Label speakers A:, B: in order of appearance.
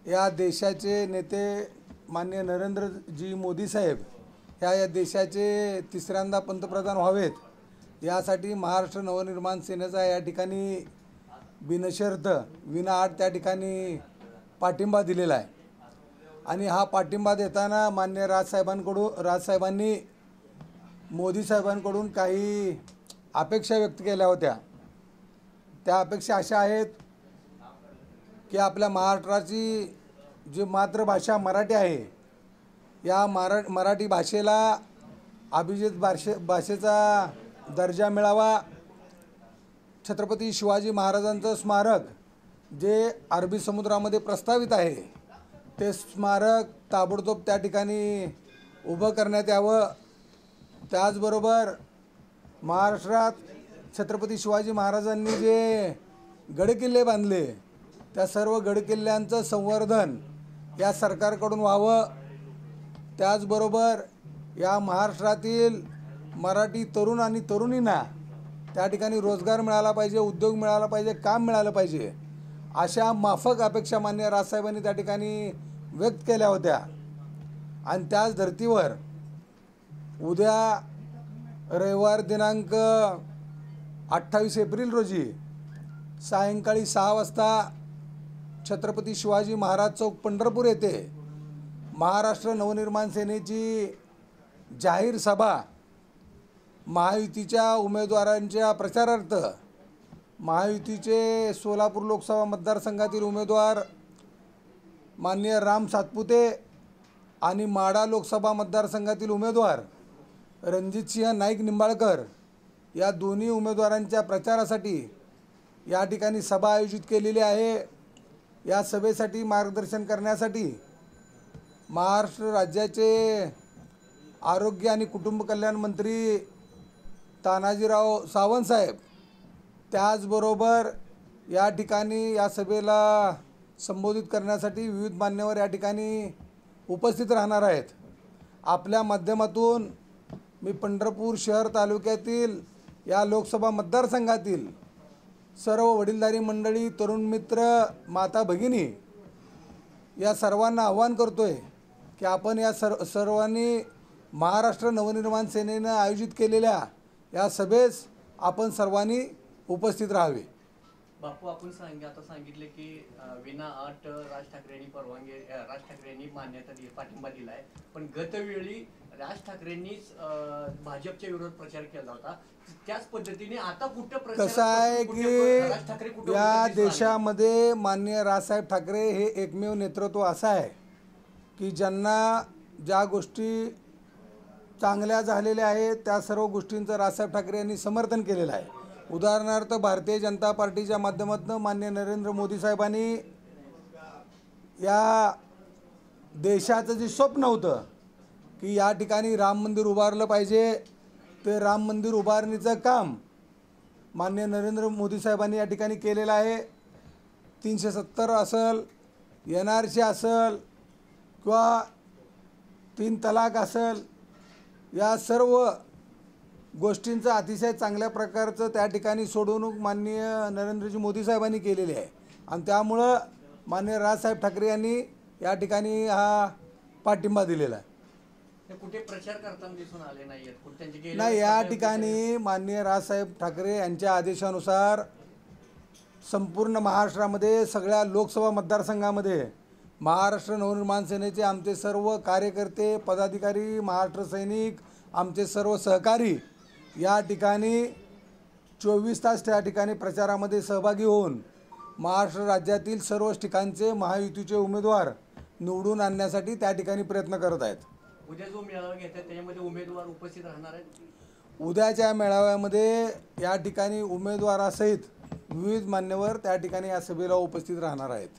A: या देशाचे नेते माननीय नरेंद्रजी मोदी साहेब या देशाचे तिसऱ्यांदा पंतप्रधान व्हावेत यासाठी महाराष्ट्र नवनिर्माण सेनेचा या ठिकाणी बिनशर्त विनाअट त्या ठिकाणी पाठिंबा दिलेला आहे। आणि हा पाठिंबा देताना माननीय राजसाहेबांनी मोदी साहेबांकडून काही अपेक्षा व्यक्त केल्या होत्या। त्या अपेक्षा अशा आहेत की आपल्या महाराष्ट्राची जी मातृभाषा मराठी आहे या मराठी भाषेला अभिजात भाषेचा दर्जा मिळावा। छत्रपती शिवाजी महाराजांचं स्मारक जे अरबी समुद्रामध्ये प्रस्तावित आहे ते स्मारक ताबडतोब त्या ठिकाणी उभं करण्यात यावं। त्याचबरोबर महाराष्ट्रात छत्रपती शिवाजी महाराजांनी जे गडकिल्ले बांधले त्या सर्व गडकिल्ल्यांचं संवर्धन या सरकारकडून व्हावं। त्याचबरोबर या महाराष्ट्रातील मराठी तरुण आणि तरुणींना त्या ठिकाणी रोजगार मिळाला पाहिजे, उद्योग मिळाला पाहिजे, काम मिळालं पाहिजे अशा माफक अपेक्षा माननीय राजसाहेबांनी त्या ठिकाणी व्यक्त केल्या होत्या। आणि त्याच धर्तीवर उद्या रविवार दिनांक 28 एप्रिल रोजी सायंकाळी 6 वाजता छत्रपती शिवाजी महाराज चौक पंढरपूर येथे महाराष्ट्र नवनिर्माण सेनेची जाहीर सभा महायुतीच्या उमेदवारांच्या प्रचारार्थ महायुतीचे सोलापूर लोकसभा मतदारसंघातील उमेदवार माननीय राम सातपुते आणि माढा लोकसभा मतदारसंघातील उमेदवार रणजितसिंह नाईक निंबाळकर या दोन्ही उमेदवारांच्या प्रचारासाठी या ठिकाणी सभा आयोजित केलेली आहे। या सभेसाठी मार्गदर्शन करण्यासाठी महाराष्ट्र राज्याचे आरोग्य आणि कुटुंब कल्याण मंत्री तानाजीराव सावंत साहेब त्याचबरोबर या ठिकाणी या सभेला संबोधित करण्यासाठी विविध मान्यवर या ठिकाणी उपस्थित राहणार आहेत। आपल्या माध्यमातून मी पंढरपूर शहर तालुक्यातील या लोकसभा मतदारसंघातील सर्व वडीलधारी मंडळी, तरुण मित्र, माता भगिनी या सर्वांना आवाहन करतोय की आपण या सर्वांनी महाराष्ट्र नवनिर्माण सेनेनं आयोजित केलेल्या या सभेस आपण सर्वांनी उपस्थित राहावे।
B: बापू, आपण आता सांगितले की विनाअट राज ठाकरेंनी मान्यता पाठिंबा दिला आहे, पण गतवेळी राज ठाकरेंनीच भाजपच्या विरोधात प्रचार केला होता। त्याच पद्धतीने आता कुठं
A: कसं आहे की या देशामध्ये माननीय राजसाहेब ठाकरे हे एकमेव नेतृत्व असं आहे की ज्यांना ज्या गोष्टी चांगल्या झालेल्या आहेत त्या सर्व गोष्टींचं राजसाहेब ठाकरे यांनी समर्थन केलेलं आहे। उदाहरणार्थ भारतीय जनता पार्टीच्या माध्यमातून माननीय नरेंद्र मोदी साहेबांनी या देशाचं जे स्वप्न होतं की या ठिकाणी राम मंदिर उभारलं पाहिजे ते राम मंदिर उभारणीचं काम माननीय नरेंद्र मोदी साहेबांनी या ठिकाणी केलेलं आहे। 370 असेल, NRC असेल किंवा 3 तलाक असेल, या सर्व गोष्टींचं अतिशय चांगल्या प्रकारचं त्या ठिकाणी सोडवणूक माननीय नरेंद्रजी मोदी साहेबांनी केलेली आहे। आणि त्यामुळं माननीय राजसाहेब ठाकरे यांनी या ठिकाणी हा पाठिंबा दिलेला आहे।
B: कुठे प्रचार करताना दिसून आले नाहीत
A: नाही, या ठिकाणी माननीय राजसाहेब ठाकरे यांच्या आदेशानुसार संपूर्ण महाराष्ट्रामध्ये सगळ्या लोकसभा मतदारसंघामध्ये महाराष्ट्र नवनिर्माण सेनेचे आमचे सर्व कार्यकर्ते, पदाधिकारी, महाराष्ट्र सैनिक, आमचे सर्व सहकारी या ठिकाणी 24 तास त्या ठिकाणी प्रचारामध्ये सहभागी होऊन महाराष्ट्र राज्यातील सर्वच ठिकाणचे महायुतीचे उमेदवार निवडून आणण्यासाठी त्या ठिकाणी प्रयत्न करत आहेत।
B: उद्या जो मेळावा घेतात त्याच्यामध्ये उमेदवार उपस्थित राहणार आहेत।
A: उद्याच्या मेळाव्यामध्ये या ठिकाणी उमेदवारासहित विविध मान्यवर त्या ठिकाणी या सभेला उपस्थित राहणार आहेत।